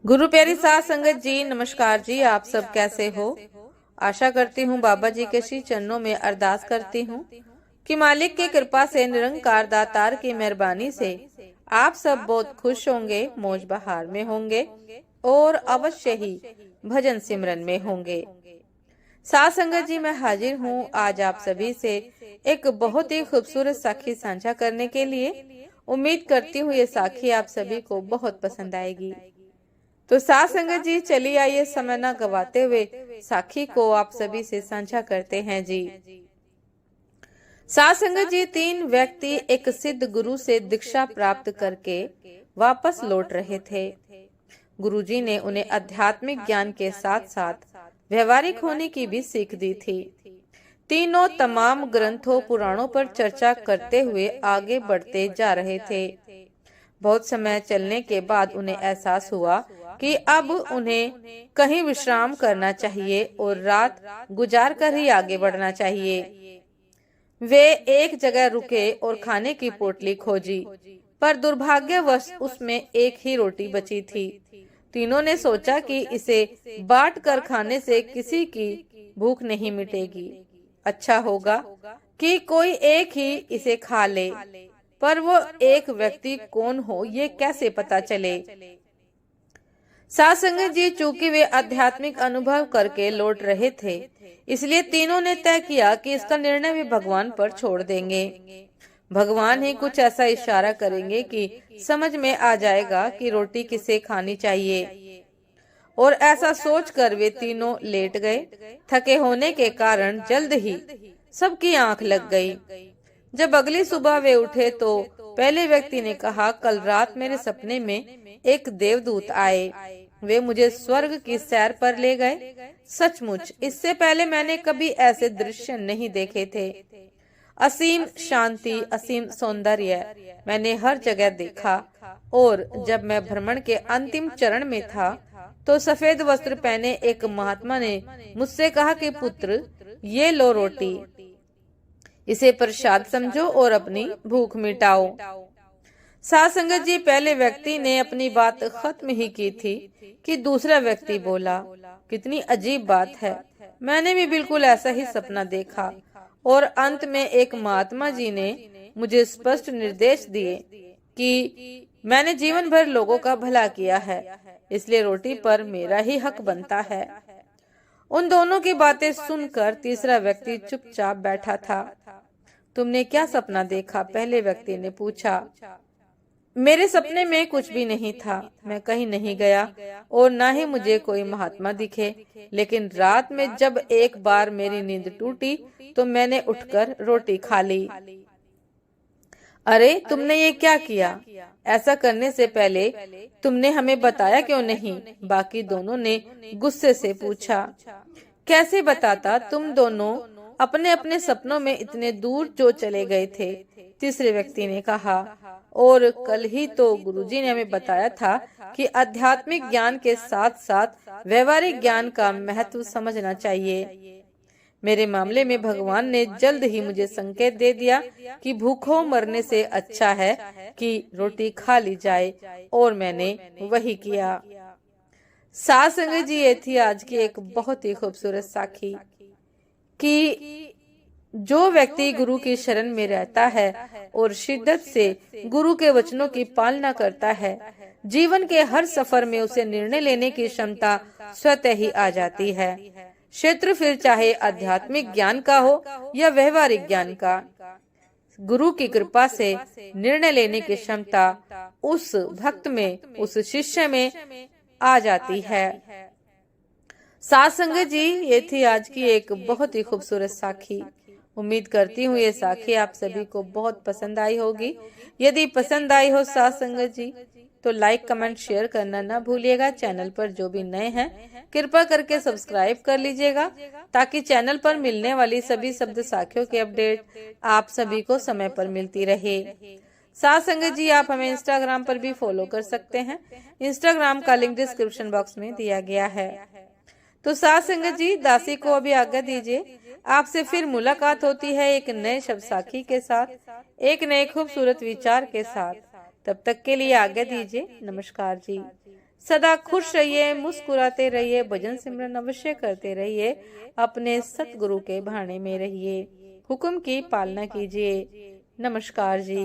गुरु प्यारी साध संगत जी, नमस्कार जी। आप सब कैसे हो? आशा करती हूँ बाबा जी के श्री चरणों में अरदास करती हूँ कि मालिक की कृपा से, निरंकार दातार की मेहरबानी से आप सब बहुत खुश होंगे, मौज बहार में होंगे और अवश्य ही भजन सिमरन में होंगे। साध संगत जी, मैं हाजिर हूँ आज आप सभी से एक बहुत ही खूबसूरत साखी साझा करने के लिए। उम्मीद करती हूँ ये साखी आप सभी को बहुत पसंद आएगी। तो साथ संगत जी, चलिए आइए समय न गवाते हुए साखी को आप सभी से साझा करते हैं जी। साथ संगत जी, 3 व्यक्ति एक सिद्ध गुरु से दीक्षा प्राप्त करके वापस लौट रहे थे। गुरुजी ने उन्हें आध्यात्मिक ज्ञान के साथ साथ व्यवहारिक होने की भी सीख दी थी। तीनों तमाम ग्रंथों पुराणों पर चर्चा करते हुए आगे बढ़ते जा रहे थे। बहुत समय चलने के बाद उन्हें एहसास हुआ कि अब उन्हें कहीं विश्राम करना चाहिए और रात गुजार कर ही आगे बढ़ना चाहिए। वे एक जगह रुके और खाने की पोटली खोजी, पर दुर्भाग्यवश उसमें एक ही रोटी बची थी। तीनों ने सोचा कि इसे बांट कर खाने से किसी की भूख नहीं मिटेगी। अच्छा होगा कि कोई एक ही इसे खा ले, पर वो एक व्यक्ति कौन हो ये कैसे पता चले। साध संगत जी, चूंकि वे आध्यात्मिक अनुभव करके लौट रहे थे, इसलिए तीनों ने तय किया कि इसका निर्णय भी भगवान पर छोड़ देंगे। भगवान ही कुछ ऐसा इशारा करेंगे कि समझ में आ जाएगा कि रोटी किसे खानी चाहिए। और ऐसा सोचकर वे तीनों लेट गए। थके होने के कारण जल्द ही सबकी आंख लग गई। जब अगली सुबह वे उठे तो पहले व्यक्ति ने कहा, कल रात मेरे सपने में एक देवदूत आए। वे मुझे स्वर्ग की सैर पर ले गए। सचमुच इससे पहले मैंने कभी ऐसे दृश्य नहीं देखे थे। असीम शांति, असीम सौंदर्य मैंने हर जगह देखा। और जब मैं भ्रमण के अंतिम चरण में था तो सफेद वस्त्र पहने एक महात्मा ने मुझसे कहा कि पुत्र, ये लो रोटी, इसे प्रसाद समझो और अपनी भूख मिटाओ। साध संगत जी, पहले व्यक्ति ने अपनी बात खत्म ही की थी कि दूसरा व्यक्ति बोला, कितनी अजीब बात है, मैंने भी बिल्कुल ऐसा ही सपना देखा। और अंत में एक महात्मा जी ने मुझे स्पष्ट निर्देश दिए कि मैंने जीवन भर लोगों का भला किया है, इसलिए रोटी पर मेरा ही हक बनता है। उन दोनों की बातें सुनकर तीसरा व्यक्ति चुपचाप बैठा था। तुमने क्या सपना देखा? पहले व्यक्ति ने पूछा। मेरे सपने में कुछ भी नहीं था, मैं कहीं नहीं गया और न ही मुझे कोई महात्मा दिखे। लेकिन रात में जब एक बार मेरी नींद टूटी तो मैंने उठकर रोटी खा ली। अरे, तुमने ये क्या किया? ऐसा करने से पहले तुमने हमें बताया क्यों नहीं? बाकी दोनों ने गुस्से से पूछा। कैसे बताता, तुम दोनों अपने अपने सपनों में इतने दूर जो चले गए थे, तीसरे व्यक्ति ने कहा। और कल ही तो गुरुजी ने हमें बताया था कि आध्यात्मिक ज्ञान के साथ साथ व्यवहारिक ज्ञान का महत्व समझना चाहिए। मेरे मामले में भगवान ने जल्द ही मुझे संकेत दे दिया कि भूखों मरने से अच्छा है कि रोटी खा ली जाए, और मैंने वही किया। साध संगत जी, ये थी आज की एक बहुत ही खूबसूरत साखी कि जो व्यक्ति गुरु की शरण में रहता है और शिद्दत से गुरु के वचनों की पालना करता है, जीवन के हर सफर में उसे निर्णय लेने की क्षमता स्वतः ही आ जाती है। क्षेत्र फिर चाहे आध्यात्मिक ज्ञान का हो या व्यवहारिक ज्ञान का, गुरु की कृपा से निर्णय लेने की क्षमता उस भक्त में, उस शिष्य में आ जाती है। साध संगत जी, ये थी आज की एक बहुत ही खूबसूरत साखी। उम्मीद करती हूँ ये साखी आप सभी को बहुत पसंद आई होगी। यदि पसंद आई हो साध संगत जी, तो लाइक, कमेंट, शेयर करना ना भूलिएगा। चैनल पर जो भी नए हैं कृपा करके सब्सक्राइब कर लीजिएगा, ताकि चैनल पर मिलने वाली सभी शब्द साखियों की अपडेट आप सभी को समय पर मिलती रहे। साध संगत जी, आप हमें इंस्टाग्राम पर भी फॉलो कर सकते हैं। इंस्टाग्राम का लिंक डिस्क्रिप्शन बॉक्स में दिया गया है। तो साध संगत जी, दासी को अभी आज्ञा दीजिए। आपसे फिर मुलाकात होती है एक नए शब्द साखी के साथ, एक नए खूबसूरत विचार के साथ। तब तक के लिए आज्ञा दीजिए। नमस्कार जी। सदा खुश रहिए, मुस्कुराते रहिए, भजन सिमरन अवश्य करते रहिए, अपने सतगुरु के भाने में रहिए, हुक्म की पालना कीजिए। नमस्कार जी।